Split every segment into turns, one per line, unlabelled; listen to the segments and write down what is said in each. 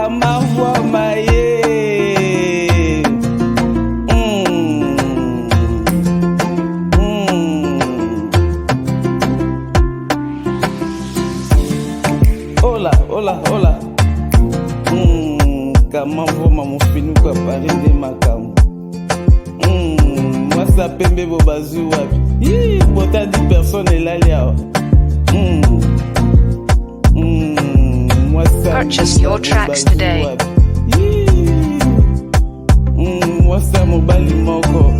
kama mvua maye. Hola. Kama mvua mamufinu kwa parinde makamu. Mwasa pembe bobazu wapi. Bota di personne elali awa.
Purchase your tracks today.
Mwasa mobali moko.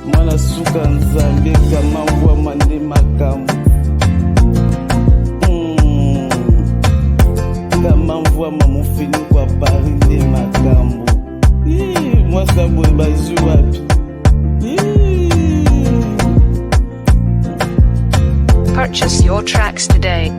Mwana suka nzambe kama mvua mande makamu. Kama mvua mamufinu kwa parinde makamu. Mwasa bobazu wapi.
Purchase your tracks today.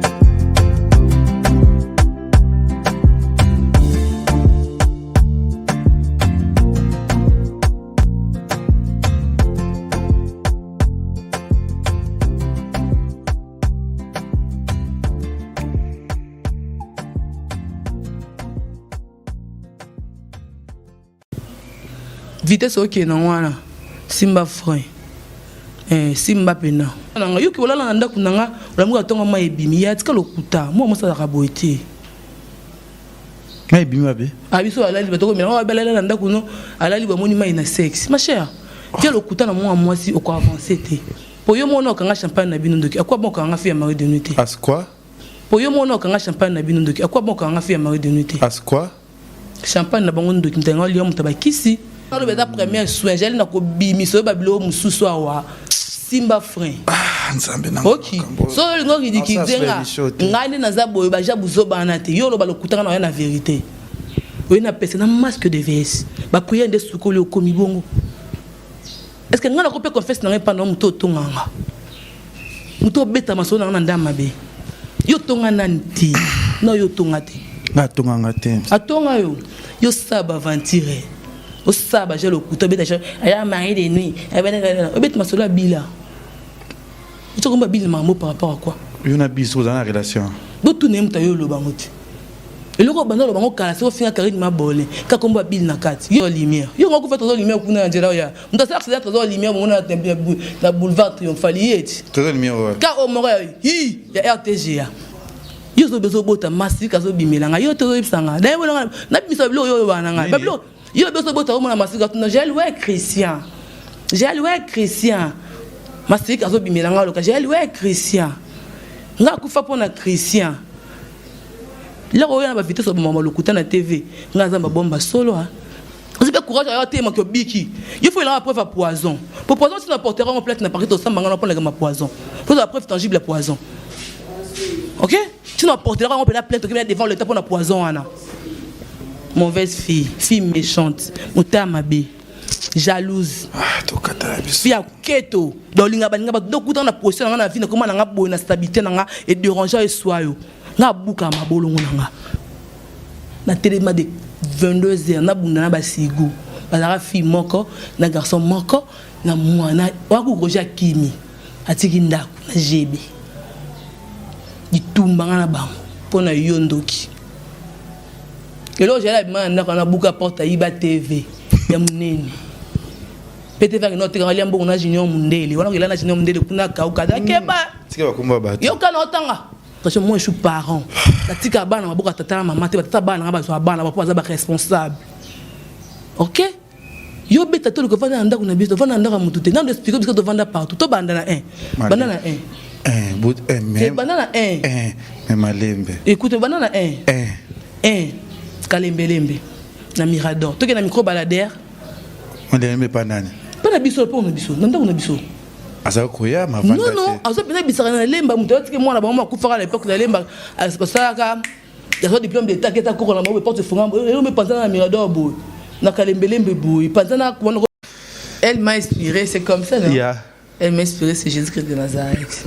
Vitesse ok na wana simba frein simba pena nanga yoki wala na ndako nanga olamuka tonga ma ebimi ya tika lokuta mo mosala ka boité
ma ebimi abe
abiso alali batoko mena wa balala na ndako no alali ba moni mai na sexe ma cher tia lokuta na mo mwasi o ko avancer te po yo mona okanga champagne na bino ndoki akwa bon kanga fi ya mari de nuit
as quoi
po yo mona okanga champagne na bino ndoki akwa bon kanga fi ya mari de nuit
as quoi
champagne na bango ndoki ntenga liyo mutabakisi le bêta première soin j'ai na ko bimiso babilo mususu awa simba frein
nzambe na
OK so ngo ridiki zenga ngani na za boyo ba jabuzo bana te yo lo ba lokutanga na vérité oui na pese na masque de vs ba prier nde sukoli okomi bongo est-ce que ngana ko pe confesse na pendant muto tonganga muto beta maso na ndama be yo tonga nanti no yo tonga te
na tonganga te
atonga yo saba aventure au sabbat j'ai le couteau bête aya mari de nuit bête ma sola bila tu comprends bila mamo par rapport à quoi
yo na biso dans la relation
do tout nem ta yo lo bangote et le ko banda lo bango kala so finga karine ma bolé ka komba bil na kati yo lumière yo ngoko fait trésor lumière kuna njela ya mta sa trésor lumière mona na boulevard triomphalier
trésor lumière
ka o moro ya RTG ya yo so beso bota masika so bimelanga yo to ibsanga na yo na biso bilo yo bananga babilo yo beso bota mona masika tuna j'ai loué Christian masika so bimelanga loka j'ai loué Christian nga kufa pona Christian là ko yana ba vitesse so mama lokuta na TV nga zamba bomba solo ha vous avez courage à te makyo biki il faut la preuve à poison pour poison si na portera en plate na parité au samba nga na poison faut la preuve tangible à poison OK si na portera on peut la plainte qui devant le temps pour la poison ana mauvaise fille méchante mutamabe jalouse fille keto dans linga balinga donc dans la position na vie na comment na boy na stabilité na et déranger et soyo na buka mabolongo na na téléma de 22h na bunda na basigo bazara fille moko na garçon moko na mwana waku roja kimi atiki ndako na jebe ditumba na bango pona yondoki. Et là, j'ai la demande na buka porte iba TV ya munene. PTV que notre grand liambo na junior mundele. Wana kila na junior mundele kuna kauka da keba.
Tika bakumba batu.
Yo kana otanga. Parce que moi je suis parent. La tika bana mabuka tata na mama te tata bana ba so bana ba za ba responsable. OK? Yo beta to ko vanda ndako na biso vanda ndako mutu te. Nando expliquer parce que to vanda partout. To banda na 1. Banda na 1.
Bout même.
C'est banana 1.
Mais malembe.
Écoute banana 1. Kalembelembe na Mirador toke na micro baladère
on lembe pas nani
pas na biso pas na biso nanda na biso
asa koya ma vanda
non azo pena bisaka na lemba muto tike mwana ba mama kufaka à l'époque na lemba asaka ya so diplôme d'état qui ta koko na mo porte fonga yo me penser na Mirador boy na Kalembelembe boy penser na elle m'a inspiré c'est comme ça non Elle m'a inspiré, c'est Jésus-Christ de Nazareth.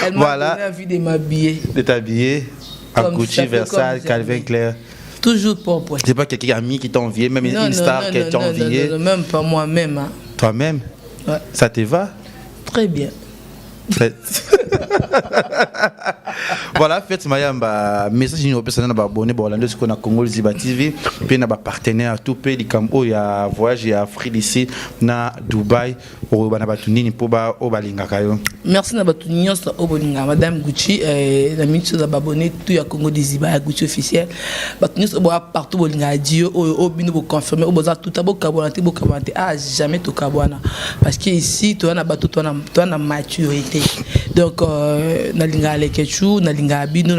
Elle m'a donné envie de m'habiller.
De t'habiller à Gucci, Versailles, Calvin Klein.
Toujours propre.
C'est pas quelqu'un ami qui t'a envié, même une star qui t'a envié.
Non, même pas moi-même. Hein.
Toi-même?
Ouais.
Ça te va?
Très bien.
Voilà, faites Mayamba message ni opesa na ba abonné ba Orlando siko na Congo Ziba TV pe na ba partenaire tout pe likambo ya voyage ya Afrique ici na Dubai o bana batu nini po ba o balingaka yo.
Merci na batu nyonso o bolinga madame Gucci na minute za abonné tout ya Congo Ziba Gucci officiel batu nyonso bo partout bolinga dio o bino bo confirmer o boza tout abo kabonate bo kabonate ah jamais to kabona parce que ici to na batu to na maturité donc na linga lekechu na linga abino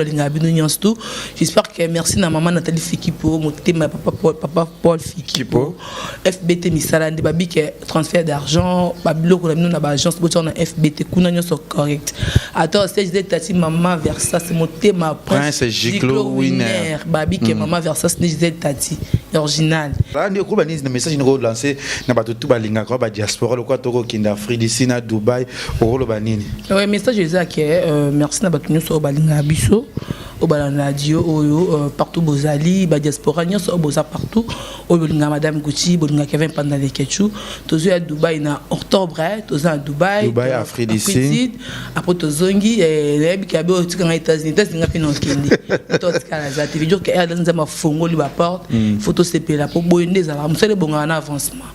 nyonso. J'espère que merci na maman Nathalie Fikipo motema papa Paul Fikipo FBT misala ndi babi que transfert d'argent babilo ko na bino na ba agence bo na FBT kuna nyonso correct. Attends c'est je tati maman Versas motema
Prince Giclo winner
babi que maman Versas ni je tati original.
Là ndi ko bani na message ni ko lancer na batu tout balinga ko ba diaspora lo ko to kinda Afrique d'ici na Dubai o lo banini.
Ouais message que merci na batu nyonso balinga biso au radio partout bozali ba diaspora nyonso boza partout au bolinga madame Gucci bolinga Kevin pendant les ketchou tozo à Dubai na octobre tozo à Dubai
Afrique d'ici
après tozongi lebi kabe tika États-Unis ngapi no kindi to tika la za TV que elle dans ma fongo li ba porte photo CP la pour boyende za musale bonga na avancement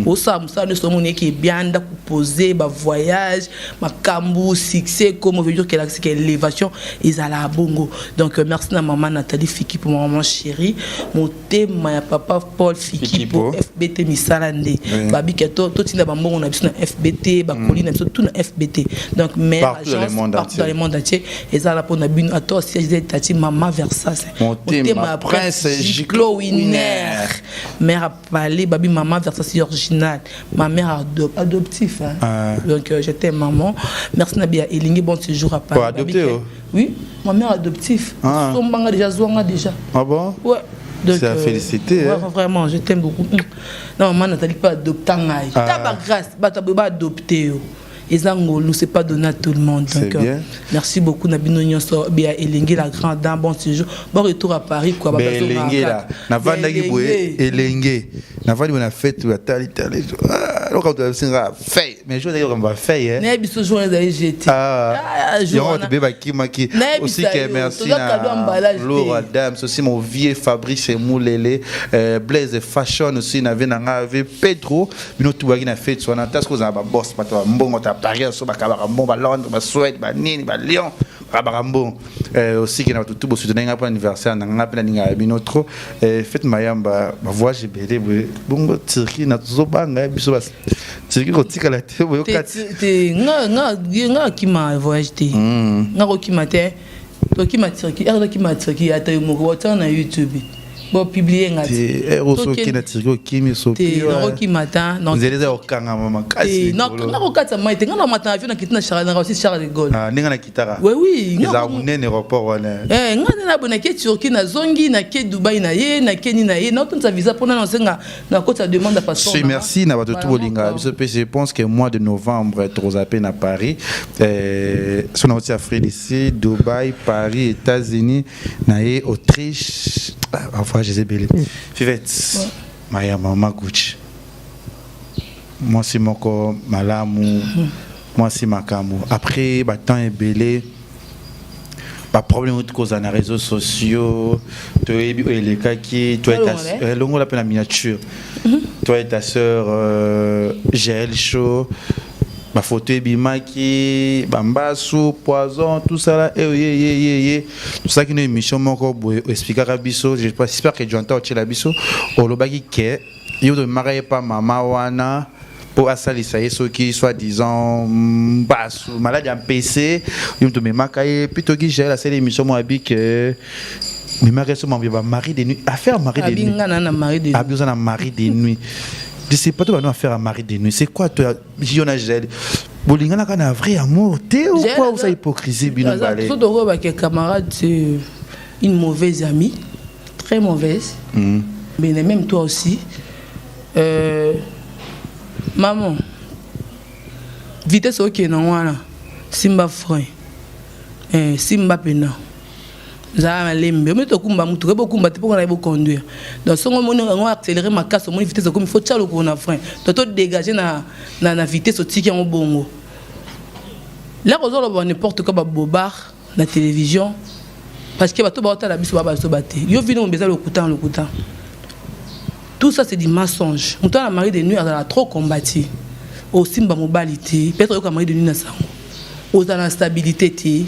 au ça musale so moni qui bien da poser ba voyage makambu succès comme veut dire que l'élévation ils à la bongo. Donc merci à maman Nathalie Fiki pour maman chérie mon thème ya papa Paul Fiki pour FBT misalande babi keto to tina bambongo na biso na FBT ba colline biso tout na FBT donc mère agence partout dans le monde entier et ça là pour na bin à toi si j'ai tati maman Versas
mon thème Prince Giclo winner
mère a parlé babi maman Versas original ma mère adoptif donc j'étais maman merci Nabia Elingi bon séjour à Paris
adopté
oui ma mère adoptif son banga déjà zoanga déjà
ah bon
ouais donc
c'est à féliciter
ouais, vraiment je t'aime beaucoup non maman Nathalie pas adopter ngai ta grâce ba adopter nous c'est pas donné à tout le monde donc merci beaucoup Nabino Nyonso Bia Elengi la grande dame bon séjour bon retour à Paris quoi ba
Elengi là na vanda ki boye Elengi na vanda na fête la tali alors quand tu singa fait mais je d'ailleurs on va faire
né biso jour d'ailleurs j'étais
jour on te beba ki maki aussi que merci na Laura Dame aussi mon vieux Fabrice Moulele Blaise Fashion aussi na vena ngave Pedro bino tuwaki na fête so na tasko za ba boss pato mbongo Paris sur Bacabarambo, Londres, Suède, Nîmes, Lyon, Bacabarambo. Aussi qui n'a tout beau soutenir un anniversaire, n'a pas binotro. Faites Mayamba, ma voix j'ai belé, bon Turquie n'a toujours pas un biso. Turquie quand tu as la tête, vous
t'es nga qui m'a voyagé, nga qui m'a été, toi qui m'a Turquie, qui m'a Turquie, à taille mon retour na YouTube. Bon publier ngati
eroso qui na tirgo kimi so
qui qui matin non
vous allez au kanga mama kasi
non na katsa maite ngana matin avion na kitina Charles na aussi Charles de Gaulle
ninga na kitara
oui
ngana munene aéroport wana
ngana na bona ke Turquie na zongi na ke Dubai na ye na Kenya na ye na tonza visa pour na senga na kota demande de passeport
merci na bato tout bolinga je pense que mois de novembre trop à peine à Paris son aussi Afrique ici Dubai Paris États-Unis na Autriche enfin je sais bien Fivette Maya Mama Gucci moi c'est mon corps malamu moi c'est ma camo après bah temps est belé pas problème de cause dans les réseaux sociaux toi et les cas qui toi et ta longo la peine la miniature toi et ta sœur Gel Show ma photo bimaki bambasu poison tout ça là tout ça qui une émission encore expliquer à biso j'espère que j'entends au la biso au lobaki que yo de marier pas maman wana pour asalisa yeso qui soit disant basu malade en PC yo de me makaye plutôt que j'ai la seule émission moi abi que mais marier son mari de nuit affaire mari de nuit a besoin d'un mari de nuit. Je sais pas toi nous faire un mari de nuit. C'est quoi toi Gionagel? Bolingana kana vrai amour t'es ou quoi ou ça hypocrisie bino balé?
Tout d'abord bah que camarade c'est une mauvaise amie, très mauvaise. Mais même toi aussi. Maman. Vitesse OK non wana. Simba frein. Simba pena. za lembe mais to kumba mutu ko kumba te pour na conduire donc songo moni on accélérer ma casse mon vitesse comme il faut tchalo ko na frein to dégager na vitesse au tiki en bongo là on a n'importe quoi bobard la télévision parce que bato ba la biso ba so baté yo vino mbeza le coutant tout ça c'est du mensonge mutu na mari de nuit a trop combattu au simba mobilité peut-être yo ka mari de nuit na sango aux la stabilité ti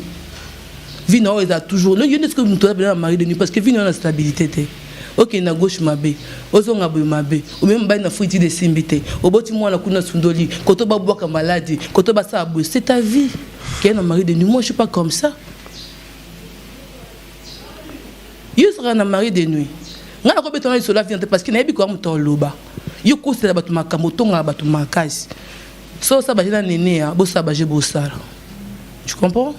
vino est toujours le yone ce que mutu na mari de nuit parce que vino na stabilité ti OK na gauche mabe ozonga boy mabe ou même ba na fuiti de simbité oboti mwana kuna sundoli koto ba boka maladie koto ba sa boy c'est ta vie qui est na mari de nuit moi je suis pas comme ça. Yo sera na mari de nuit ngana ko betona isola viande parce que na yebi ko muto loba yo ko sela batu makambo tonga batu makasi so ça ba jina néné bo ça ba je bossala tu comprends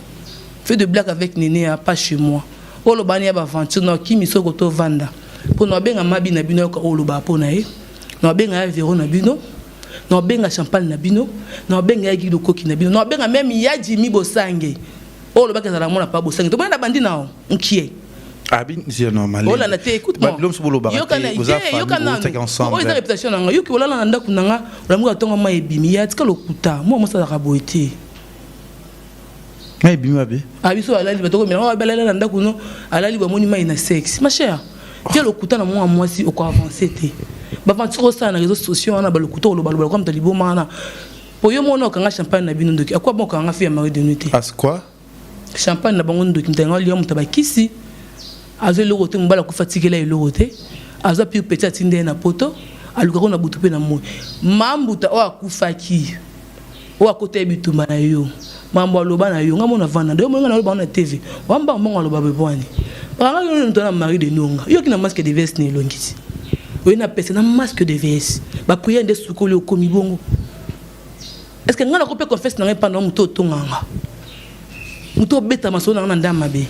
fais de blague avec néné pas chez moi o loba ni ba aventure na kimi soko to vanda pour no benga mabi na bino ko o loba po na e no benga véro na bino no benga champagne na bino no benga gido koki na bino no benga même ya Jimmy Bosange o loba ka za la mona pa Bosange to bana bandi na nkie
Abin c'est normal.
Oh là là écoute-moi. Yo kana ensemble. Oh eza réputation nanga yo ki olala nda kunanga olamuka tonga ma ebimi ya tika lokuta moi ça la boité.
Mais ebimi abi.
Abiso alali batoko mena wa balala nda kuno alali ba moni mai na sexe. Ma chère. Dia lokuta na moi si oko avancer te. Ba vantiro ça na réseaux sociaux na ba lokuta lo balobala comme talibo mana. Po yo mona okanga champagne na bino ndoki. Akwa bon kanga fi ya mari de nuit.
As quoi?
Champagne na bango ndoki ntenga liyo mutabakisi. Azo le roté mbala ko fatiguer la le roté azo pi petit atinde na poto aluka na butu pe na mo mambuta o akufaki o akote bituma na yo mambo aloba na yo ngamo na vana ndo mo ngana loba na TV wamba mbongo aloba bebwani paranga yo ndo na mari de nonga yo kina masque de veste ne longiti o ina pese na masque de veste ba prier nde sukoli o komi bongo est-ce que ngana ko pe confesse na pas no muto tonganga muto beta masona na ndama be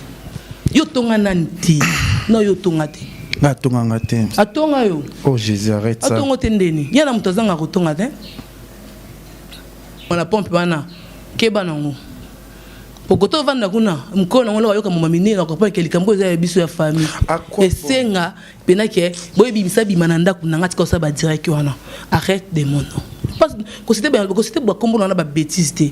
yo tonga nanti no yo tonga te
na tonga ngate
atonga yo
oh Jésus arrête ça
atonga tendeni yana mutazanga ko tonga te ona pompe bana ke bana ngo pokoto vanda kuna mkono ngo yoka mama minira ko pa kelika mko za biso ya famille esenga penake boy bimisa bimana nda kuna ngati ko sa ba direct wana arrête de mon nom parce que c'était ba kombo na ba bêtise te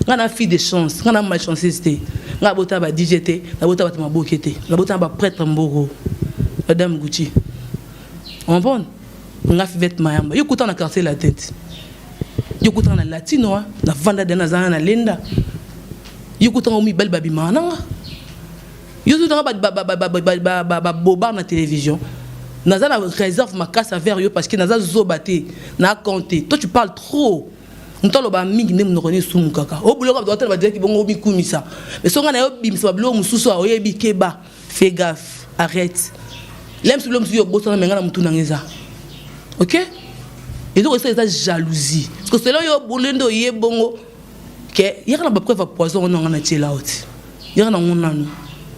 ngana fille de chance ngana malchance te nga bota ba DJT na bota ba mabokete na bota ba prêtre mboro madame Gucci on bon nga fi vêtement yamba yo kuta na quartier la tête yo kuta na latino na vanda de na zana na lenda yo kuta ngomi bel babi mananga yo kuta ba bobar na télévision nazana réserve ma casse à vers yo parce que naza zobaté na compter toi tu parles trop ntolo ba mingi nem nokoni sumu kaka o bulo ka dotel ba dire ki bongo bi kumisa mais songa na yo bimisa ba bulo mususu a oyebi keba fais gaffe arrête l'aime sur l'homme sur bossa na menga na mutu na ngeza OK et donc c'est ça jalousie parce que c'est là yo bolendo ye bongo ke yaka na ba preuve poison on na tela out yaka na ngonano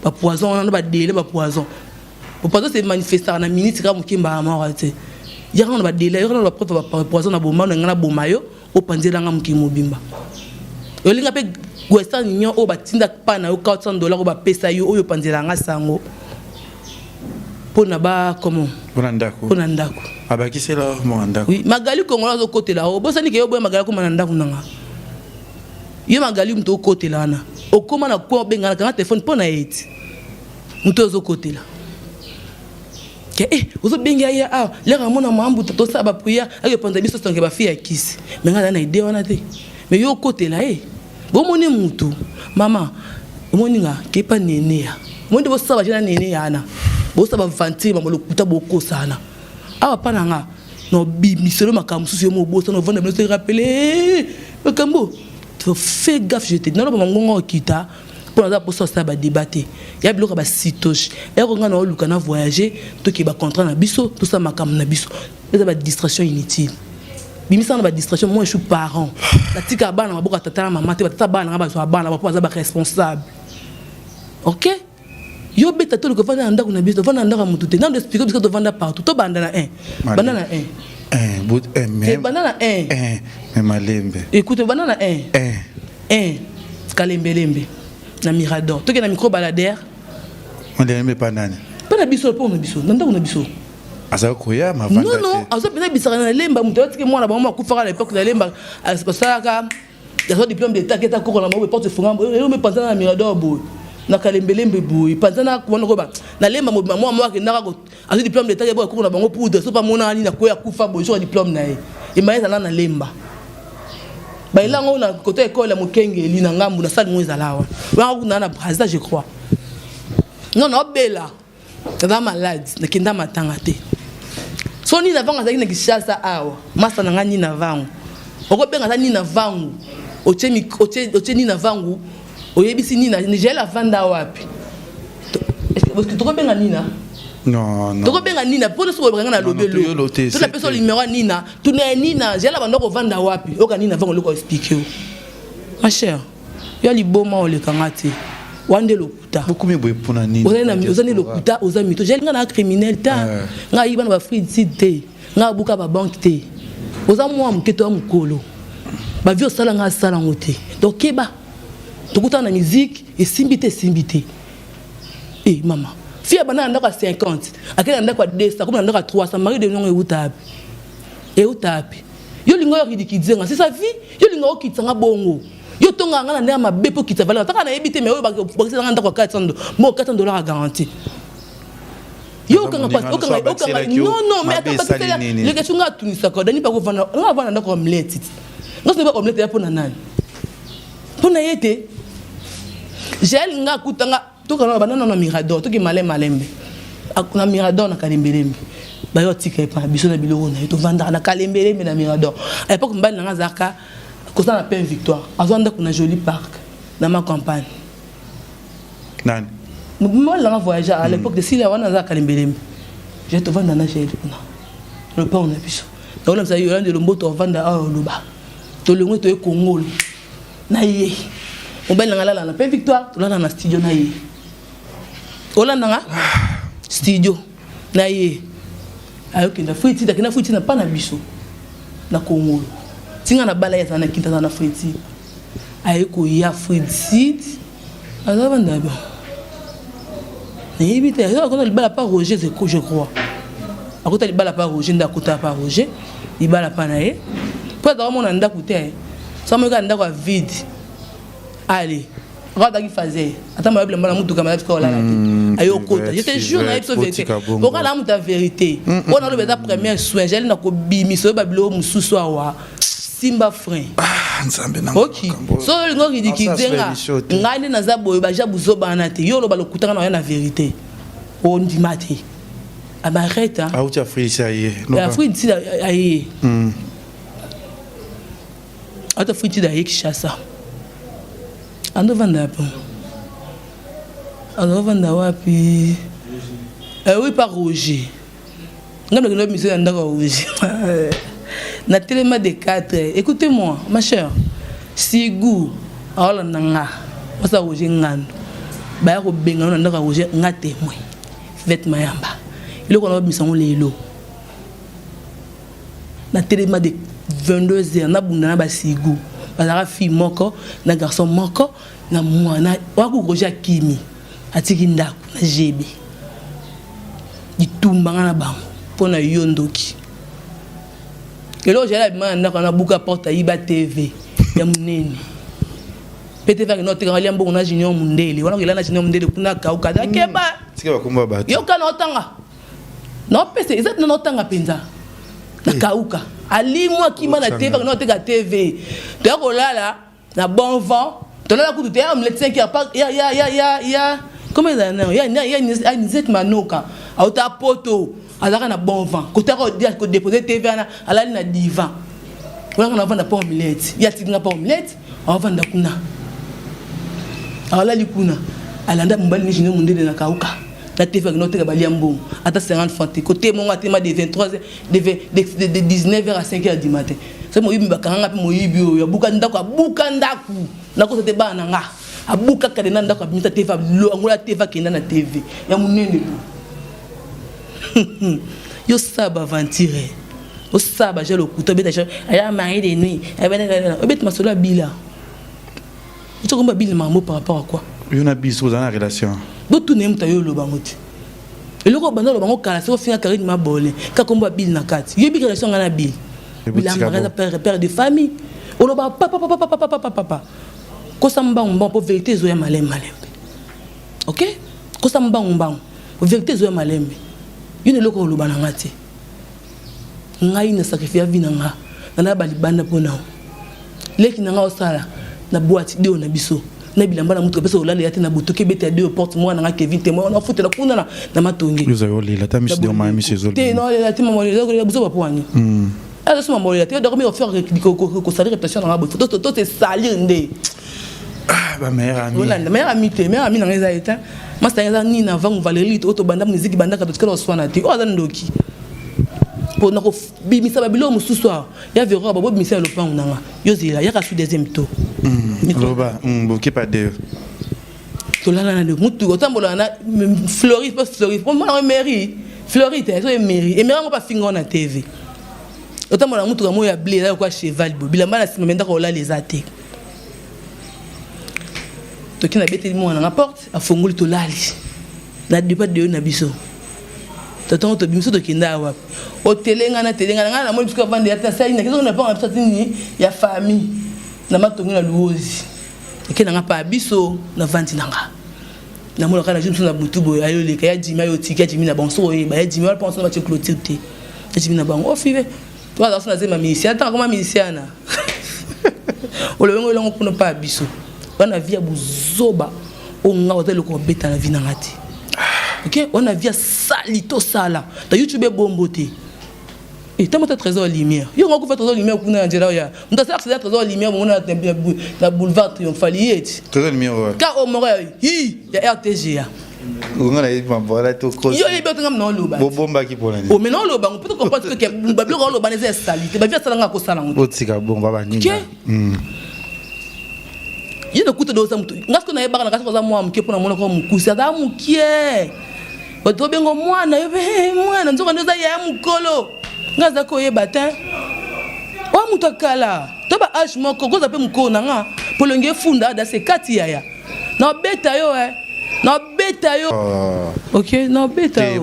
ba poison on na ba délai ba poison pour poison c'est manifester na minute ka mukimba amorate yaka na ba délai yaka na ba preuve ba poison na bomba na ngana bomayo o panzela nga mukimo bimba olinga pe Western Union o batinda pa na $400 o ba pesa yo o panzela nga sango pona ba comment pona ndako
abaki c'est là mo ndako
oui magali kongola zo côté là o bosani ke yo boy magali ko manandako nanga yo magali mto côté là na o koma na ko benga na téléphone pona eti mto zo côté là que ozo benga ya ah le ramona mambu to sa ba prière ayo panda biso songe ba fille akisi mais ngana na idée wana te mais yo côté là bo moni mutu mama moni nga ke pa nene ya moni bo sa ba jina nene ya na bo sa ba vanti ba lo kuta boko sana awa pa nga no bi miselo makambo susu mo bo sa no vanda me se rappeler makambo to fais gaffe je te non ba ngongo kita pour la poste ça va débattre il y a biloko ba sitoche et on a luka na voyager to ki ba contrat na biso tout ça makam na biso ça ba distraction inutile bimisa na ba distraction moi je suis parent la tika bana maboka tata maman te tata bana ba so bana ba za ba responsable OK yo beta to le vanda ndako na biso vanda ndako mutu te na de expliquer parce que vanda partout to banda na 1 banana 1
but même
banana 1
mais malembe
écoute banana 1 kalembelembe na Mirador to ke na micro baladaire
On ne l'aime pas nani.
Pas na biso, pas na biso. Nanda na biso.
Asa koya ma vanda.
Non non, azo pena bisaka na lemba muto tike mwana ba mama kufaka à l'époque na lemba asipasaka. Il y a un diplôme d'état qui est à court dans la porte fungamba. Et on me pense na Mirador boy. Na kalembelembe boy. Pense na ko na na lemba moi que na ko azo diplôme d'état qui est à court na bango poudre. So pas mona ni na ko ya kufa boy sur diplôme na ye. Et maïsa na lemba. Ba ila ngo na côté école ya mokengeli na ngambu na salle moïsa lawa. Wa na na Brazza je crois. Non non bela. T'es malade, na kinda matanga te. So ni na vanga zaki na kishasa awa. Masa na ngani na vangu. Oko benga ni na vangu. Oche ni na vangu. Oyebisi ni na Nigeria vanda wapi. Parce que to benga nina.
Non non.
To benga nina pour so benga na lobelo. To la personne numéro nina, tu na nina, j'ai la banda ko vanda wapi. Oka nina vangu loko expliquer. Ma chère, ya liboma o le kangati. Wande lokuta.
Beaucoup mieux pour na nina.
Ozani lokuta, ozami to. J'ai nga criminel ta. Nga iba na ba free cité. Nga buka ba banque te. Ozamu wa mketo wa mkolo. Ba vio sala nga sala ngote. Donc keba. Tokuta na musique et simbité. Eh maman. Fille bana ndaka 50. Akela ndaka 200, comme ndaka 300, mari de non utapi. E utapi. Yo lingo ridikizenga, c'est sa vie. Yo lingo okitsanga bongo. Yo tonga ngana ndema mabe po kitsa valeur. Taka na ebité mais yo ba ngana ndaka 400 mo $400 à garantie. Yo kanga pas non mais attends parce que les questions nga tunisa ko dani pa ko vana nga vana ndako omelette. Nga se ba omelette ya pona nani. Pona yete. Gel nga kutanga to kana banana na Mirador to ki malembe. Akuna Mirador na kalembelembe. Ba yo tika pa biso na biloko na to vanda na kalembelembe na Mirador. À l'époque mbali nga zaka ko na peine victoire. Azonda kuna joli parc dans ma campagne.
Nani.
Moi, là, voyagé à l'époque de Silla, on a Kalimbelim. J'ai te vendu dans la chaîne. Le pain, on a vu ça. Donc, on a eu un de l'ombo, tu vas vendre à Oluba. Tu le mets, tu es Congo. Naïe. On va dans la paix victoire, tu l'as dans le studio. Naïe. On l'a dans le studio. Naïe. Alors qu'il y a fruits, il y a fruits, pas d'abissou. Na Congo. Si on a balayé, on a quitté dans la fruits. Il y a fruits. Alors, on a il y a un bal à part Roger, je crois. À côté, il y a un bal à part Roger, il y a un bal Roger, il y a un bal à part Naé. Pour être vraiment dans côté, ça me garde dans vide. Allez, regarde ce qu'il faisait. Attends, je vais vous dire que je côté. Je te jure, je vais vérité. Pourquoi la la vérité? On a le premier soin, j'ai le bimi, ce babilo, moussou soir. Simba frein. Ok. So ngo ridikizenga. Ngani na zabo ba jabu zoba na te. Yo lo ba lokutanga na na vérité. On dit maté. Abarrête hein.
Ah ou tu as fait ça hier.
La fruit ici aïe. Ata fruit ici d'ailleurs Kinshasa. Ando vanda pa. Ando vanda wapi? Oui par Roger. Ngam le monsieur anda ko Roger. Na tellement de 4. Écoutez-moi, ma chère. Si goût, alors nanga, ça Roger ngando. Ba ko benga na ndaka Roger nga témoin. Vêtement yamba. Il ko na bisango lelo. Na tellement de 22 heures na bunda na ba sigu. Ba la fille moko, na garçon moko, na mwana wa ko Roger kimi. Atiki ndako na jebi. Ditumba na bango pona yondoki. Et là, j'ai la demande à Bouka Porta Iba TV. Il y a mon nez. Peut-être que notre grand on a junior mundele. On a la junior mundele pour na kauka. Keba.
C'est quoi combat battu?
Yo kana otanga. Non, pese, exact non otanga penza. Na kauka. Ali moi qui m'a la TV, notre TV. Tu as là na bon vent. Tu as la coup de terre, me le 5 ya. Comment ça non? Il y a une zette manoka. Auta poto. Alors na bon vent. Côté dire que déposer TV à la na divan. On a vendre pas omelette. Il y a tinga pas omelette, on vendre kuna. Alors là likuna. Alanda mbali ni jino munde na kauka. La TV no te bali ambo. Ata 50 francs. Côté mon atema de 23 de 19h à 5h du matin. C'est mo yibi bakanga pe mo yibi yo buka ndako buka ndaku. Nako te ba na nga. Abuka kadena ndako bimita TV lo ngola TV kenda na TV. Ya munene. Yo saba aventure. Yo saba j'ai le couteau beta aya mari de nuit. Obet ma solo bila. Tu comprends bila maman par rapport à quoi?
Il y a une abus dans la relation.
D'autres n'aiment pas le bangote. Et le bango le bango kala, c'est au final carré de ma bole. Quand on va bill na kat. Yé bi relation ngana bill. Il a un père de famille. On va papa. Ko samba on pour vérité zoya malem. OK? Ko samba on pour vérité zoya malem. Yune loko lo banangati. Ngai na sacrifice vie nanga. Na ba libanda pona. Leki nanga osala na boîte de na biso. Na bilamba na mutu pesa olala yate na botoke bete deux porte moi na Kevin témoin on a foutu la kuna na matongi.
Vous avez olé la tamis de ma mise zol.
Té non la timo molé la buso ba poani. Ala so molé té dormir faire ko salir réputation na ba photo to te salir ndé.
Ah ba meilleure amie.
Voilà, meilleure amie na ngeza eta. Mas ta ni na vangu Valérie to banda musique banda ka to kala swana té. O azan ndoki. Pour na ko bimisa ba bilo mususu ya verra ba bo bimisa le pan nanga. Yo zila ya ka su deuxième tour.
Loba, qui pas de.
Tolana de mutu otambola na Floride pas Floride. Pour moi mairie, Floride c'est mairie. Et mairie pas fingo na TV. Otambola mutu ka moya blé là quoi cheval bo. Bilamba na singo menda ko la les até. To kina bete mo na porte a fongoli to lali. Na de pas de na biso. Tatango to bimso to kinda wa. O telenga na mo bisko vande ya sa ina kizo na pa na ni ya famille. Na matongi na luozi ekena nga pa biso na vandi nanga na mona kana jimso na butubo ayo le kaya jima yo tiki jimi na bonso e ba jimi wala pense na ba clôture jimi na bango ofive to ala so na zema misia ta koma misiana o le ngo longo kuna pa biso bana via buzoba o nga hôtel ko beta na vina ngati OK on a via salito sala ta YouTube bomboté. Et t'as mon trésor lumière. Yo on fait trésor lumière pour na njela ya. M'ta ça accéder trésor lumière on a na boulevard Triomphalier.
Trésor lumière.
Ka o moré hi ya RTG ya.
On a eu ma voilà tout cause.
Yo les beto ngam non loba.
Bomba qui pour la nuit.
Oh mais non loba on peut comprendre que bablo ko loba neze salité. Ba via sala nga ko sala ngo.
Otika bomba ba ninga.
Yo no kuto do sa mutu. Ngasko na yeba na ngasko za mwa mke pona mona ko mkusi za mkie. Bato bengo mwana yo mwana nzoka ndoza ya mukolo. Ngaza ko yeba ta wa mutakala to ba age moko ko za pe muko na nga polonge funda da se kati yaya na beta yo na beta yo OK na beta yo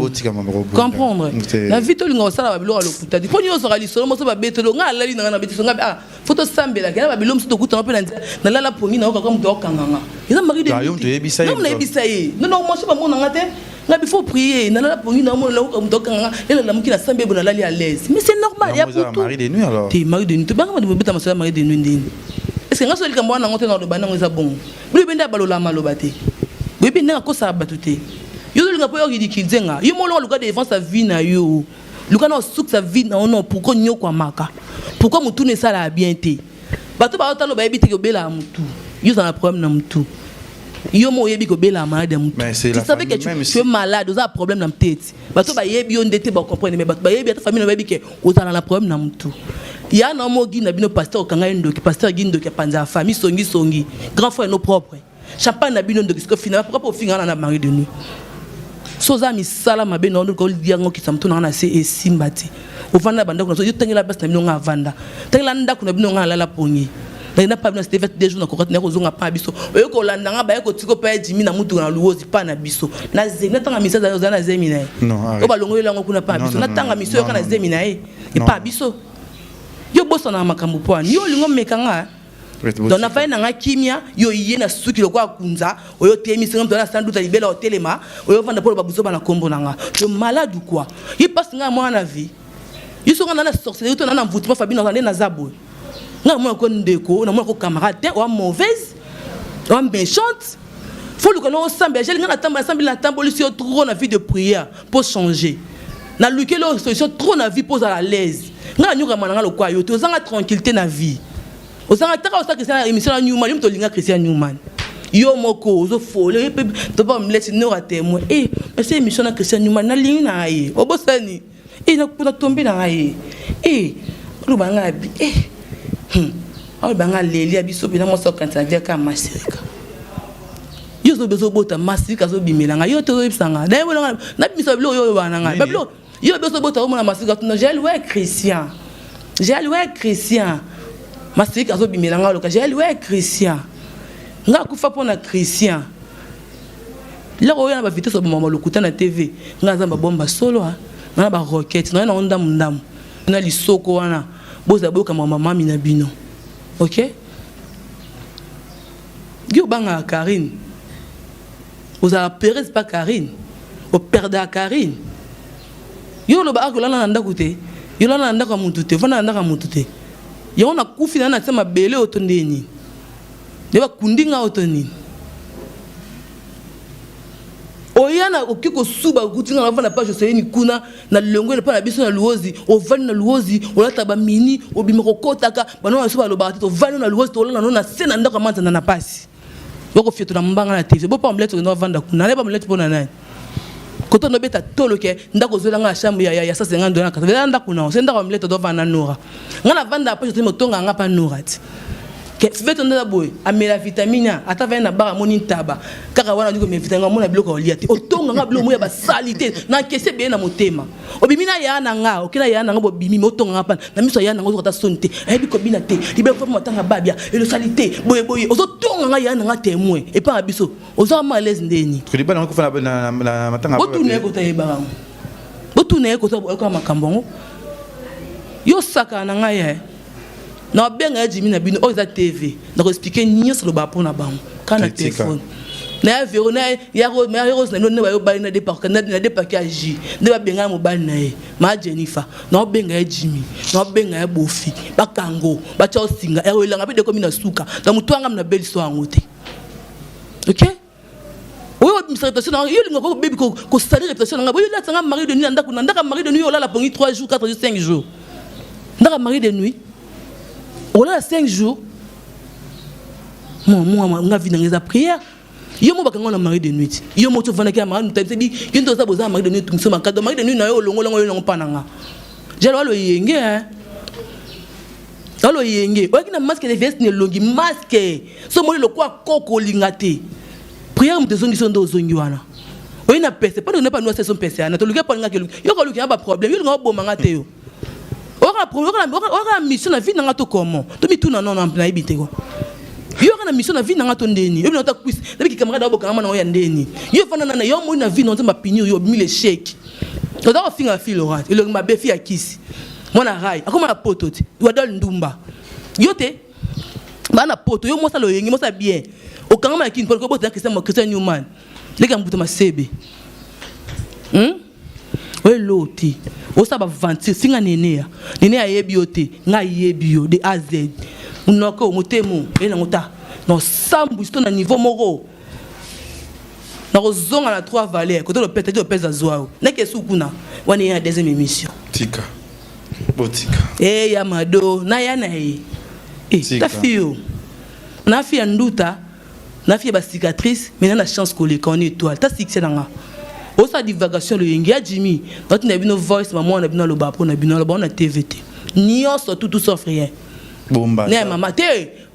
comprendre la vie to linga osala ba bilo lokuta di poni yo sora li solo mo so ba beta lo nga lali na beta so nga photo sambela kana ba bilo msuto kuta pe na lala pongi na ko muto okanganga eza mari de
yo to yebisa
non na yebisa ye non mo so ba mo na ngate il faut prier. Il la mais c'est normal. Il y a pour tout.
Mari de nuit alors.
T'es mari de nuit. Tu vas me mari de nuit. Est-ce que tu as bon? Oui, bien d'abord la malobate. Oui, bien d'abord quoi ça batute. Yo le ngapo yo di kizenga. Yo mo lo de défense sa vie na yo. Le kana souk sa vie na non pourquoi nyo kwa maka. Pourquoi mutu ne sala bien té. Bato ba otalo ba ebite ko bela mutu. Yo za na problème na mutu. Yo mo yebi ko bela malade mutu. Tu savais que tu es malade, tu as un problème dans ta tête. Bato ba yebi on ndete ba comprendre mais bato ba yebi ta famille na yebi que ozala na problème na mutu. Ya na mo gi na bino pasteur kanga ndo ki pasteur gi ndo ki panza famille songi grand frère no propre. Champagne na bino ndo ki ko finalement pourquoi pour finir na mari de nuit. Soza mi sala mabe na ndo ko dia ngo ki samtu na se e simbati. Ovanda banda ko so yo tengela bas na bino nga vanda. Tengela ndako na bino nga lala pongi. Na pas bien c'était fait des jours na kokot na ko zonga pa biso oyo ko landa nga ba ko tiko pa jimi na mutu na luozi pa na biso na zemi na tanga misa za na zemi na
non
o ba longo yelango kuna pa biso na tanga miso yo kana zemi na e pa biso yo boso na makambo po ani yo lingo mekanga donc na fa na nga kimia yo yé na suki lo kwa kunza oyo temi singa mto na sandu ta libela hotelema oyo vanda po ba buzo ba na kombo na nga yo malade quoi il passe nga moi na vie yo so nga na sorcellerie to na mvuti pa fabi na zabo na moi ko ndeko na moi ko camarade ou mauvaise ou méchante faut le connaître ensemble j'ai nga tamba ensemble la tamboli sur trop na vie de prière pour changer na luke lo solution trop na vie pose à la l'aise nga nyuka mananga lo kwa yo to zanga tranquillité na vie ozanga taka osa Christian émission na Newman yo to linga Christian Newman yo moko ozo folle to ba mleti no à témoin mais c'est émission na Christian Newman na linga na ye obosani na kuna tomber na ye lo banga bi awo banga leli abiso bina mo so kanta via ka masirika yo zo bezo bota masirika zo bimelanga yo to ibsanga na yo na biso bilo yo bananga babilo yo bezo bota o mona masirika to j'ai loué Christian masirika zo bimelanga lo ka j'ai loué Christian nga kufa pona Christian Là on a ba vitesse ba mama lokuta na TV ngaza ba bomba solo ha na ba rocket na onda mundam na lisoko wana boza boka mama mami na bino. OK? Yo banga Karine. Vous avez Perez pas Karine. Vous perdez Karine. Yo lo ba ko la na ndakote. Yo la na ndaka mutute, vana ndaka mutute. Yo na kufi na sema bele otondeni. Deba kundinga otoni. Oyana okiko suba kutinga na vana page seyini kuna na longo na pa na biso na luozi, o vani na luozi, o lata ba mini, o bimoko kotaka, bana na suba lo ba to vani na luozi to na sena ndaka manza na pasi. Yoko fieto na mbanga na TV. Bo pa omleto no vanda kuna, na ba omleto pona nani. Koto no beta tolo ke ndako zola nga chambu ya $50 na kata. Vela ndako na, senda ko omleto do vana nora. Nga na vanda pa mo tonga nga pa norati. Ke veto nda boy, amela vitamine ata va na bara moni taba. Kaka wana ndiko me vitamine mona biloko oliati. Otonga nga biloko ya ba salite na kese be na motema. Obimina ya na nga, okina ya na nga bo bimi otonga nga pa. Na miso ya na ngo kata sonte. Ebi ko bina te. Libe ko motanga babia et le salite. Boy ozo tonga nga ya na nga témoin. Et pas biso. Ozo ma l'aise ndeni.
Tu ba na ko fa na matanga.
Botune ko taye ba. Botune ko to ko makambongo. Yo saka na nga ya. Na benga Jimmy na bino oza TV na ko expliquer nyos lo ba pona bango kana téléphone na vero na ya ro na ro na no ba yo ba na de park na de package de ba benga mo ba na e ma Jennifer na benga Jimmy na benga ya bofi ba kango ba cha osinga e ro ilanga be de ko mina suka na mutu anga na beli so angote. OK? Oyo réputation na yo linga ko baby ko salir réputation nga boyo la tanga mari de nuit ndaka mari de nuit ola la pongi 3 jours 4 jours 5 jours ndaka mari de nuit. On a 5 jours. Moi, on a vu dans les prières. Yo mo bakango na mari de nuit. Yo mo to vana ki mari nuit. Tabi ki ndo sa boza mari de nuit tumso makado mari de nuit na yo longo pananga. Jalo lo yenge hein. Alo yenge. O kina masque de veste ne longi masque. So mo le kwa koko lingate. Prière mo tezongi so ndo zongi wana. O ina pese pas ne pas nous son pese na to luka pa nga ke yo ko luka ba problème. Yo nga bo manga te yo. Ora mission na vie na to comment to mi tuna non na ibite ko yo kana mission na vie na to ndeni yo na ta quiz na bi camarade abo kana na o ya ndeni yo fana na yo mo na vie na to ma pinyo yo mi le shake to da finga filo rat ile ma be fi akisi mona rai akoma na poto ti wadol ndumba yo te bana poto yo mo sa lo yengi mo sa bien o kana ma kin ko bota Christian Newman le ka mbuta ma sebe we loti o saba vantir singa nenea nenea yebiote nga yebio de AZ unoko motemo ela ngota no sambu sto na niveau moko na kozonga na 3 valeurs côté le pète de pèse azwao na kesu kuna wani ya deuxième émission
tika botika
ya mado na ya na ta fio na fia nduta na fia ba cicatrice mais na chance ko le connaît étoile ta succès nga o sa divagation le yengi ya Jimmy notre na bino voice maman na bino lo ba po na bino lo ba na TVT nyonso tout sauf rien bomba ne mama te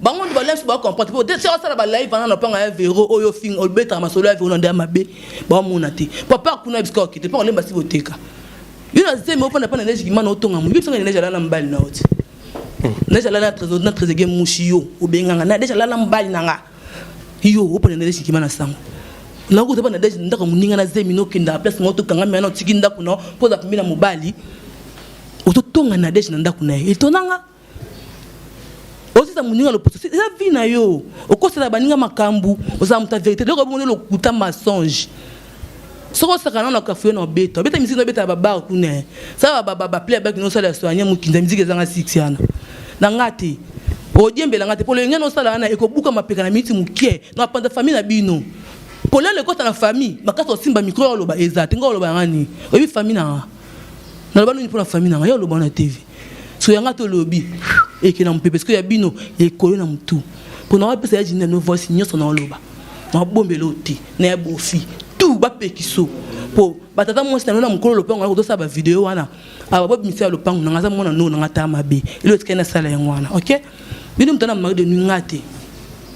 bango ba laisse ba comprendre po de ça la ba live na pa nga vero oyo fing o beta ma solo live on ndama be ba mona te papa kuna bisko kite pa lemba si boteka yuna zeme o pa na neji kimana otonga mu biso nga neji la mbali na oti neji la na trésor game mushio o benga na deja la mbali na nga yo o pa na neji kimana sango na ko teba na deja ndaka muninga na zemino kinda place moto kanga mena tiki ndako no poza pembina mobali ototonga na deja ndako na e tonanga osisa muninga lo poso eza vie na yo okosela baninga makambu oza muta vérité loko bomo lo kuta mensonge soko sakana na kafuyo na beta beta misino beta baba kuna ça ba play back no sala soanya mukinza miziki ezanga 6 yana na ngati o diembela ngati polo ngeno sala na ekobuka mapeka na miti mukie na panda famille na bino pour le côté la famille makata simba micro lo ba ezate ngo lo ba ngani obi famille na ba no pour la famille na yo lo ba na TV so yanga to lobi et que na mpe parce que ya bino e kolo na mtu pour na pesa ya jina no voice nyoso na lo ba na bombelo ti na bofi tout ba pekiso po batata mo sina na mkolo lo pango na ko sa ba video wana aba bob misia lo pango na ngaza mona no na ngata mabe ile otikena sala yangwana OK bino mtana mari de ngate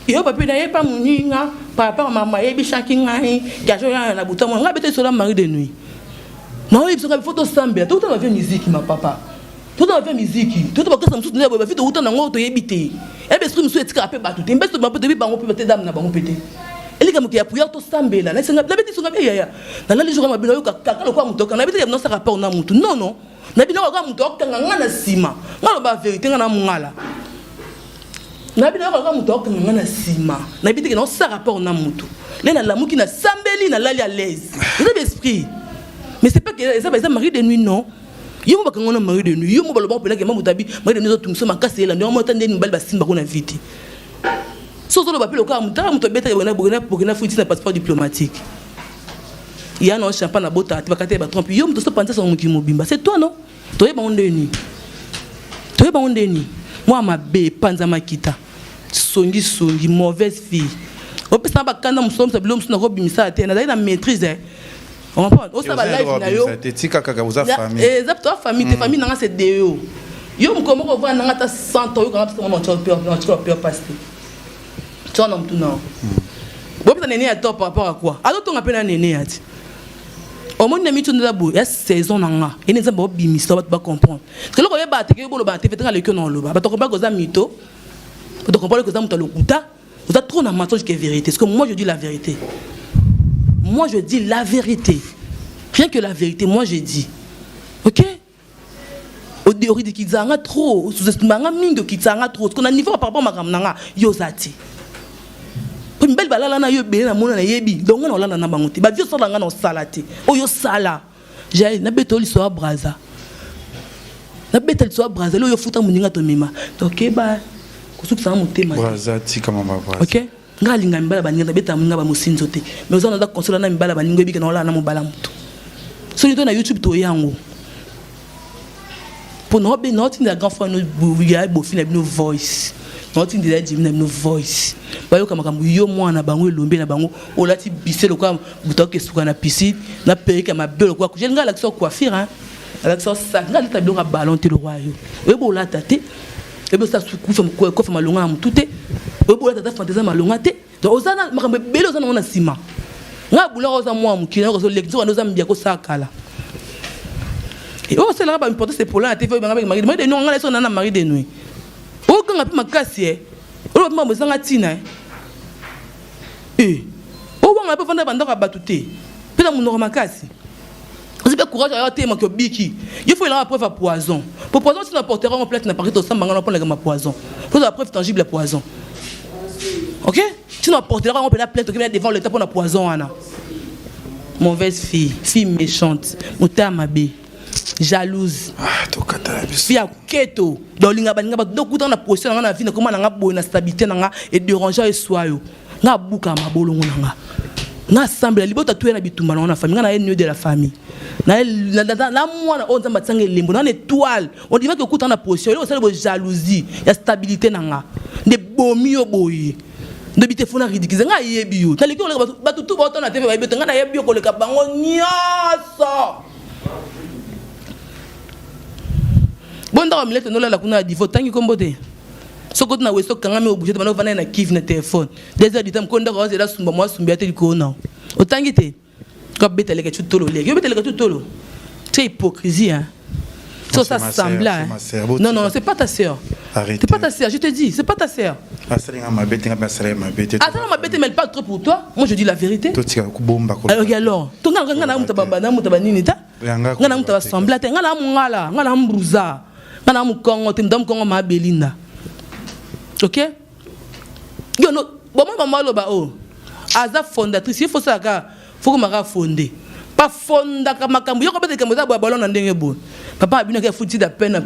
yo papi na yepa muninga papa mama yebi chaki ngai gajo ya na buta mo ngabete sola mari de nuit no yebi soka photo sambia tout na vie musique ma papa tout na vie musique tout ba kasa msutu na ba vito uta na ngoto yebite ebe stream so etika ape batu te mbeso ba pete bi bango pe dame na bango pete elle comme qui a pour to sambela na senga na beti songa ya na la jour mabino yo kaka lokwa mutoka na beti no sa rapport na mutu non na bino kwa mutoka nganga na sima ngalo ba vérité ngana mungala na bino kwa mutoka nganga na sima na beti no sa rapport na mutu les la muki na sambeli na lali à l'aise vous avez esprit mais c'est pas que ça mari de nuit non yo mo bakanga na mari de nuit yo mo baloba pela ke mamutabi mari de nuit to mso makase la ndio mo tande ni bali basimba ko na vite so zo lo bapelo ka mutara muto beta bogena fuiti na passeport diplomatique il y a no champagne na bota tu bakate ba trompe yo muto so penser son muki mobimba c'est toi non to yeba onde ni moi ma be panza makita songi mauvaise fille au pesa ba kanda muso msa bilo msuna ko bimisa te na na maîtrise on comprend on ça ba live na yo
tika kaka uza famille
exactement famille famille nanga c'est deo yo mkomo ko vana nanga ta 100 yo kana pesa mo peur passer tu en tout non bon peut néné à top par rapport à quoi alors ton appelle néné ati au monde na mitu ndabo ya saison nanga ene za ba bimisa ba comprendre parce que loko yeba te ke bolo ba te fetanga le que non lo ba to comprendre que za mito to comprendre que za muta lokuta vous êtes trop dans mensonge que vérité parce que moi je dis la vérité. Moi je dis la vérité. Rien que la vérité, moi je dis. OK? Au théorie de kizanga trop, sous-estimanga mingo kizanga trop. Parce qu'on a niveau par rapport à makamnanga yozati. Une belle balala na yo be na mona na yebi. Donc on l'a na bangote. Ba vieux solanga na salate. O yo sala. J'ai na betoli so braza. Na betoli so braza lo yo futa muninga to mema. OK ba kusuku sa mutema.
Braza ti kama ba braza.
OK? Nga linga mbala baninga beta munga ba musinzo te mais on a consola na mbala baninga ebika na ola na mobala mutu so ni to na YouTube to yango pour no be not in the grand frère no ya bo fina no voice not in the jim na no voice ba yo kama kambu yo mwana bango elombe na bango olati biselo kwa butoke suka na piscine na perika mabelo kwa kujenga nga la so coiffure hein avec ça nga la tablo ka ballon te le roi yo we bo la tate e be sa sukufa ko fa malonga na mutu te we bo la tata fantaisie malonga te donc ozana makambe belo ozana na sima nga bula oza mwa mukina ko so lecture ndo za mbia ko sakala et oh c'est là ba importer c'est pour la TV ba ngaba mari de nous nga so na mari de nuit o kanga pi makasi o ba mo zanga tina o wanga pa fanda banda ka batute pela munoko makasi vous avez courage à témoin que biki il faut la preuve à poison pour poison si la portera en plate na parité au samba ngana pour la poison faut la preuve tangible à poison. OK? Tu n'as porté là on peut la plainte qui vient devant l'état pour la poison ana. Mauvaise fille méchante, mutamabe, jalouse.
Ah, to kata biso.
Fille keto, dolinga balinga ba dokuta na position na vie na comment na boy na stabilité na et déranger et soyo. Na buka mabolongo na nga semble libota tuena bitumba na famille na ennemi de la famille. Na mwana on zamba tsange lembo na étoile. On dit que kuta na position, on sala jalousie, ya stabilité na nga. De bomi yo boy. De bité fona ridikize nga yebi yo. Na leki on ba tout ba na TV ba bito nga na yebi yo ko le ka bango nyoso. Bon dans milete no la kuna di tangi kombote. Soko na weso kanga me obligé de bana vana na kiv na téléphone. 2 heures du temps ko ndako za sumba moi sumba te ko na. Otangi te. Ko beta le ka tutolo le. Yo beta le ka tutolo. C'est hypocrisie hein. Ça semble là. Non, c'est pas ta sœur. Arrête. C'est pas ta sœur, je te dis, c'est pas ta sœur. Attends, ma bête, mais elle parle trop pour toi. Moi, je dis la vérité. Alors, tu n'as rien à ok? Aza fondatrice, il faut ça, faut que je fonde. Pas fonda makambo yoko bete kambo za ballon na ndenge bo papa abino ke futi da peine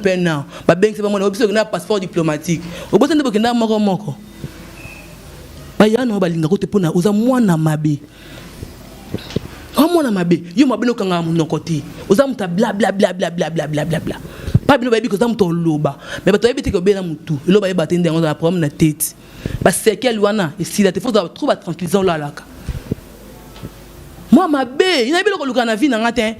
ba beng c'est pas mon obiso na passeport diplomatique obosa ndebo kenda moko ba yana ba linga ko te pona oza mwana mabe yo mabino kanga munoko te oza muta bla bla bla bla bla bla bla bla bla pas bino ba bi ko za muto loba mais ba to ebite ko bena mutu loba yeba tende ngo za problème na tête ba sekel wana et si la te faut trouver tranquillisant là là. Moi ma bé, il n'a pas le na vie na ngatin.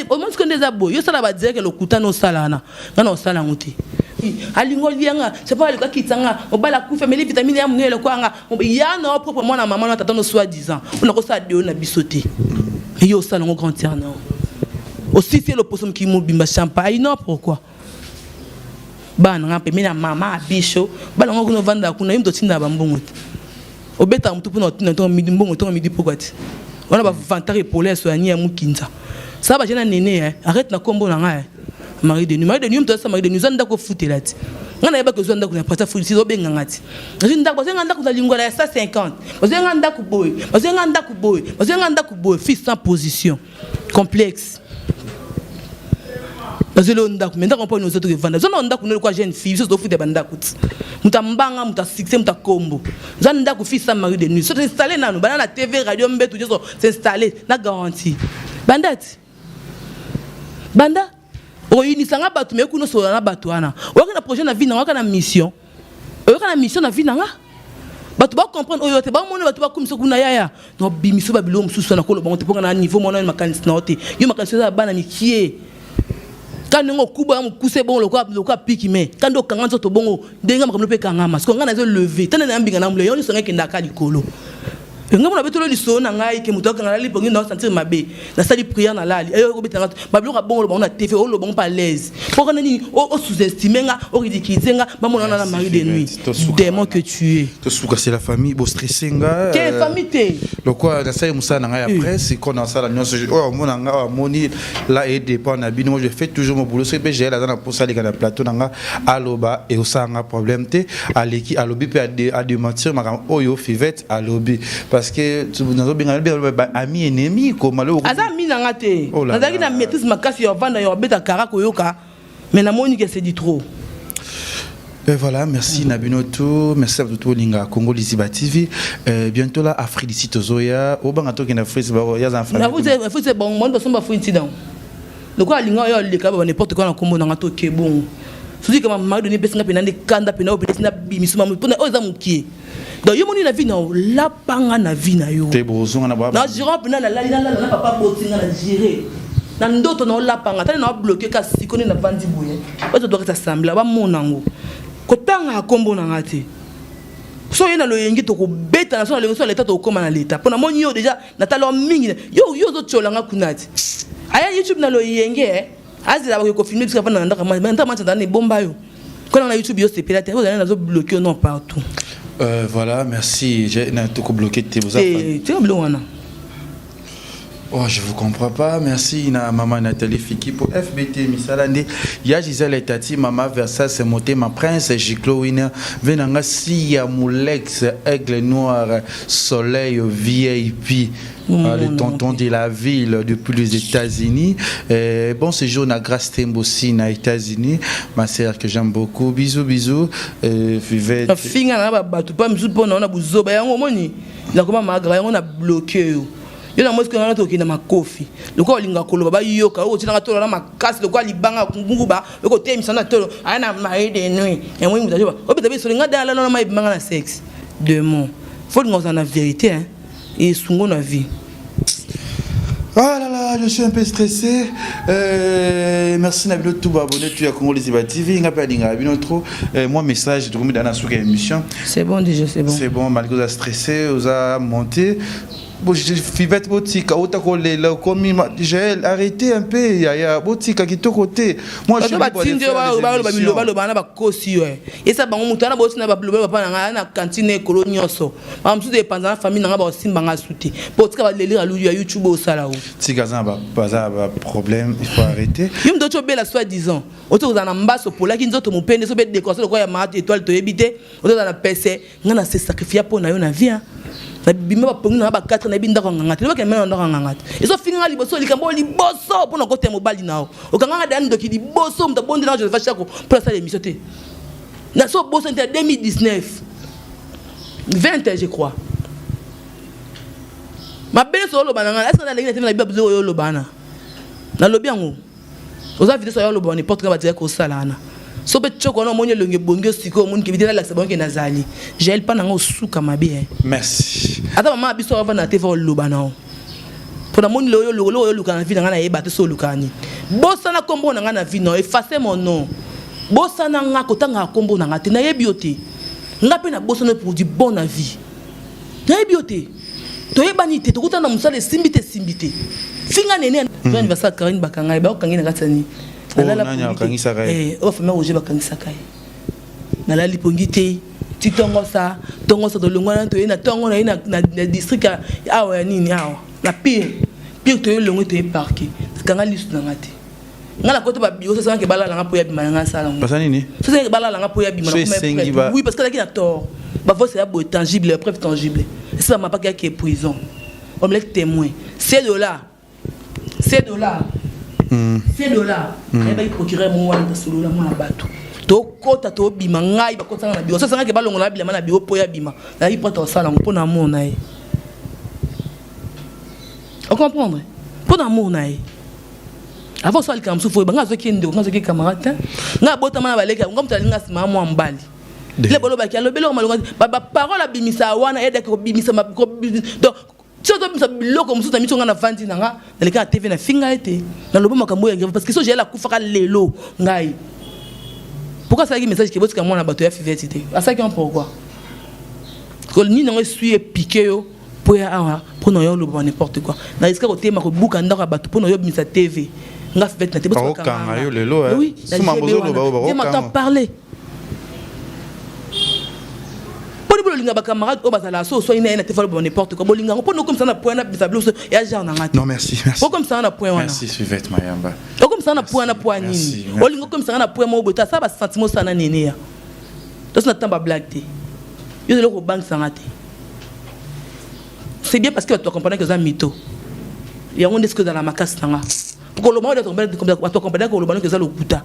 Au moins que des abo, yo sala ba dire que le kuta no sala na. Na sala ngote. Alingo lianga, c'est pas le ka kitanga, o bala ku famille vitamine ya munele ko nga. Ya no propre moi na maman na tata no soi-disant. On a ko sa de na bisoté. Yo sala ngo grand tiers non. Aussi c'est le poisson qui mo bimba champagne non pourquoi? Ba na pe mina mama bicho, ba ngo no vanda kuna yimto tinda ba mbongote. obeta mutu pour notre midi mbongo to midi pourquoi on a ba vantare polaire soigner mukinza ça va jena néné arrête na kombo na nga mari de nuit mto ça mari de nuit zanda ko futela ti ngana yeba ko zanda ko na pata futi zo benga ngati nda ko zenga nda ko lingwa la 150 zenga nda ku boy zenga nda ku boy zenga nda ku boy fils sans position complexe Zelo ndaku menda ko poni ozoto kevanda zona ndaku no kwa jeune fille so fuite bandaku mutambanga mutasuccès mutakombo zona ndaku fils sans mari de nuit so installer nanu bana na TV radio mbetu so s'installer na garantie bandati banda oyinisanga batu me kuno so na batu ana waka na projet na vie na waka na mission na vie na nga batu ba comprendre oyo te ba mona batu ba komisa kuna yaya no bimiso ba bilo mususu na kolo bango te ponga na niveau mona makanisi na ote yo makanisi za bana mikie quand on coupe on coupe bon le quoi pique mais quand on kanga to bongo ndenga makamlo pe kanga mas ko ngana zo lever tana na mbinga na mule yo so ngeke ndaka likolo nga mona betolo liso na ngai ke mutoka ngala li bongi na sentir mabe na sali prière na lali ayo ko betanga bablo ka bongo na TV o lo bongo pas l'aise pour nani o sous-estimer nga o ridiculiser nga ba mona na mari de nuit démon que tu es
to souka c'est la famille bo stressé nga
quelle famille t'es
le quoi na sai musa na ngai après c'est qu'on a ça la nyonso oh mona nga moni là et dépend na bino moi je fais toujours mon boulot c'est j'ai là dans pour ça les gars na plateau nga aloba et osanga problème te aleki alobi pe a démentir ma oyo fivette alobi parce que tu nous bien ami ennemi comme alors
azami nanga te nazaki na maîtrise makasi yo vanda yo beta karako yoka mais na moni que c'est dit trop.
Ben voilà, merci Nabinoto, merci à tout Linga Congo Liziba TV. Bientôt là Afrique d'ici Tozoya, au bangato qui na Afrique ba ya za famille.
Na vous c'est bon monde parce qu'on va Afrique dedans. Le quoi Linga yo le ka ba n'importe quoi na kombo na ngato ke bon. Soudi kama mari donné pesinga pena de kanda pena obéissance na bimisuma pona oza mukie. Donc yo moni na vie na la panga na vie na yo.
Te bozonga na ba.
Na gérant pena la na papa botinga na gérer. Na ndoto na la panga tali na bloquer ka sikoni na vandi boye. Ozo doit s'assembler ba monango. Kotanga kombo na ngati. So yena lo yengi to ko beta na so na lengo so l'état to koma na l'état. Pona moni yo déjà na talo mingi yo zo tsolanga kunati. Aya YouTube na lo yenge azila ba ko filmer parce que na ndaka manta manta na bomba yo. Quand on a YouTube yo c'est pirate, vous allez na zo bloquer non partout.
Voilà, merci. J'ai tout bloqué tes beaux
affaires. Tu es bloqué.
Oh, je vous comprends pas. Merci na maman Nathalie Fiki pour FBT Misalande. Ya Gisèle et Tati maman Versailles c'est monté ma prince Giclo Winner. Venanga si ya Moulex aigle noir soleil VIP. Le tonton de la ville depuis les États-Unis. Bon séjour na Grace Tembosi na États-Unis. Ma sœur que j'aime beaucoup. Bisous bisous. Vivette.
Finga na ba batu pas mzu pona na buzoba yango moni. Na koma magra yango na bloqué yo. Yo na moske ngana to kina makofi. Le ko linga koloba ba yoka o tina to na makasi le ko libanga kunguba. Le ko temisa na to ana mari de nuit. Et moi mutaje ba. O bitabe so linga dala na mai banga na sexe. Deux mots. Faut nous en la vérité hein. Et sungo na vie.
Oh là là, je suis un peu stressé. Merci Nabilo Touba abonné tu as Congo Liziba TV ngapa dinga bino trop. Moi message de remis dans la souka émission.
C'est bon déjà, c'est bon.
C'est bon malgré ça stressé, vous a monté. Bon, je fivette botika otakole là comme j'ai arrêté un peu ya botika qui to côté. Moi je suis
ba tinde ba bana ba kosi ouais. Et ça bango mutana bo sina ba bloba pa na cantine kolonioso. Ba msu de pendant famille na ba simba nga souti. Botika ba lelira lu ya YouTube au sala o.
Tika za ba problème, il faut arrêter.
Yum do to bela soit disant. Oto za na mbaso pola ki nzoto mupende so be décorer ko ya mat étoile to ebité. Oto za na PC ngana se sacrifier pour na yo na vie. Na bima ba pongi na ba 4 na binda ko ngangati le ba kemena ndaka ngangati eso finga liboso likambo liboso pona ko te mobali nao okanga dani doki liboso mta bonde na je va chako pour ça l'émission té na so bosso en 2019 20 je crois ma belle so lo bananga est-ce que na lengi na bible zo yo lo bana na lobi yango oza vidéo so yo lo bana porte ka ba dire ko salana so be choko na monye longe bonge siko mun ki bidela la sabonke nazali gel pa nanga osuka mabe
merci
ata mama biso ava na teva lobana pour na moni loyo luka na vie na yeba te so lukani bossa na kombo na na vie no effacer mon nom bossa na nga kotanga kombo na ngate na yebiote ngape na bossa no pour du bon na vie na yebiote to yebani te to kutana musale simbite finga nene anniversaire Karine Bakanga ba okangi na katani
nanya okangisa kai
ofa me oje bakangisa kai nalali pongite ti tongo ça to longwana to na tongo na district awa nini awa na pire to longo to parquet kanga lisu na ngati ngala koto ba bio ça ke bala nga po ya bima nga sala ngo
pasa nini
ça ke bala nga po ya bima na oui parce que là qui a tort ba faut c'est tangible preuve tangible ça m'a pas qui est prison on me témoin $7 $7 et ba procureur mo wanda solo la mo na bato to kota to bima ngai ba kota na bio ça ke balongo na bila na bio po ya bima na ipota sala ngo pona mo na e on comprendre pona mo na e avant ça le kam souffre ba ngazo ki ndo ngazo ki camarade nga bota mana baleka ngom talinga sima mo mbali le bolo ba ki alobelo malonga ba parole abimisa wana ede ko bimisa ma donc si on doit biloko musuta mitonga na vandi nanga na leka TV na finga ete na lobo makambo ya parce que so j'ai la kufaka lelo ngai pourquoi ça qui message que botika mona bato ya fivetité à ça qui on pourquoi que ni non suis piqué yo pour ya pour no yo lobo n'importe quoi na risque côté ma ko buka ndaka bato pour no yo bimisa TV nga fivet na te botika kanga
yo lelo
oui suma bozo lobo ba m'entend parler bolinga ba camarade o bazala so ina te falo n'importe quoi bolinga on peut comme ça na point na bisablo ya genre na ngati
non merci
comme ça na point wana
merci Suvette Mayamba
comme ça na point nini bolinga comme ça na point mo bota ça ba sentiment ça na nene ya donc na tamba blague te yo de ko bank ça ngati c'est bien parce que tu comprends que ça mytho il y a on est que dans la macasse nga pour le moment de tomber comme tu comprends que le ballon que ça le kuta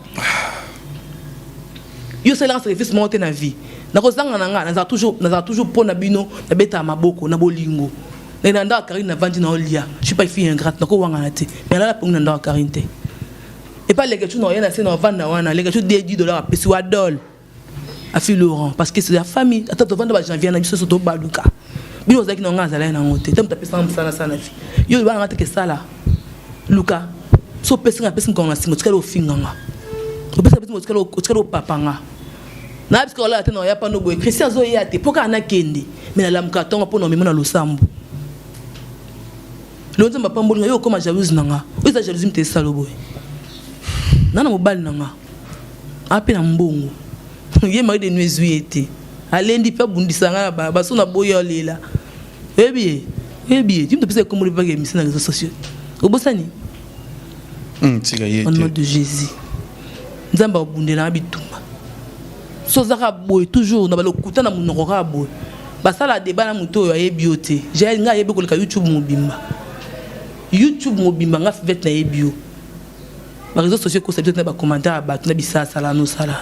yo c'est là service monter na vie na kozanga nanga na toujours pour na bino na beta maboko na bolingo na nda Karine na vandi na olia je suis pas fille ingrate na ko wanga na te mais là pour na nda Karine te et pas les gars tu n'as rien à faire na vanda wana les gars tu $10 à pesi wa dol a fi Laurent parce que c'est la famille attends to vanda ba janvier na biso to baluka bino zaki na ngaza la na ngote tem ta pesa sana fi yo ba ngate ke sala luka so pesa ngo na simo tikalo finganga o pesa ngo tikalo papanga na parce que là attends ya pa no boy Christian zo ya te poka na kende mais la mkatonga po no mema na losambu lonza mapambo yo comme jalouse nanga o za jalousie mte salo boy nana mobali nanga apena mbongo ye mari de nuit zuete alendi pe bundisa nga ba so na boyo lela ebi tu me pesa comme le bagage mis na réseaux sociaux o bosani
tiga yete
au nom de Jésus nzamba bundela bitumba sozaka boy toujours na balokuta na munoko ka boy basala débat na muto ya bioté j'ai nga yebe koleka YouTube mobimba nga fait na ebio ba réseaux sociaux ko sabite na ba commentaire ba na bisa sala no sala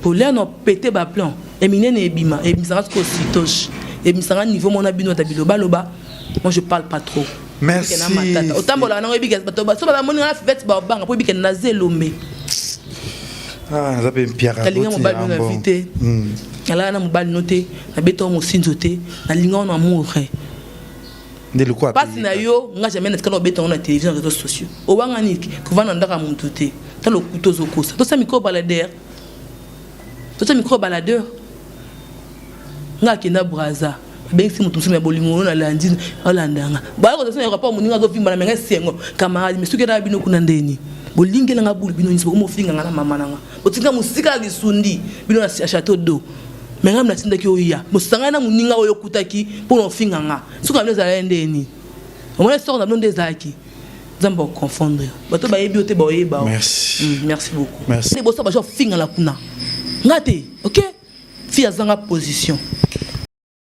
pour là no péter ba plan emine na ebima e misanga ko sitoche e misanga niveau mona bino ta biloba loba moi je parle pas trop
merci
otambola na ebi bato ba so ba moni na fait ba banga po bikena na zelombe
ça peut Pierre
Kalinga mobali na invité ala na mobali noté na beto mo sinzoté na linga na amour
de le quoi
passe na yo nga jamais na tikalo beto na télévision réseaux sociaux o wanga niki ko vana ndaka muntu te ta lo kutozo kosa to sa micro baladeur nga kina braza bengsi mutu msime bolingo na landine olandanga ba ko tsena rapport muninga zo vimba na menga sengo camarade mesuke na bino kuna ndeni bolingela nga bulu bino nyiso ko finga nga na mama nanga otinga musika lisundi bino na château d'eau menga mna tinda ki oya musanga na muninga oyo kutaki pour no finga nga suka bino za ndeni o mona sort na bino ndezaki nzamba confondre bato ba yebi ote ba oyeba
merci
merci beaucoup
merci
ne bosa ba jo finga la kuna ngate OK fi azanga position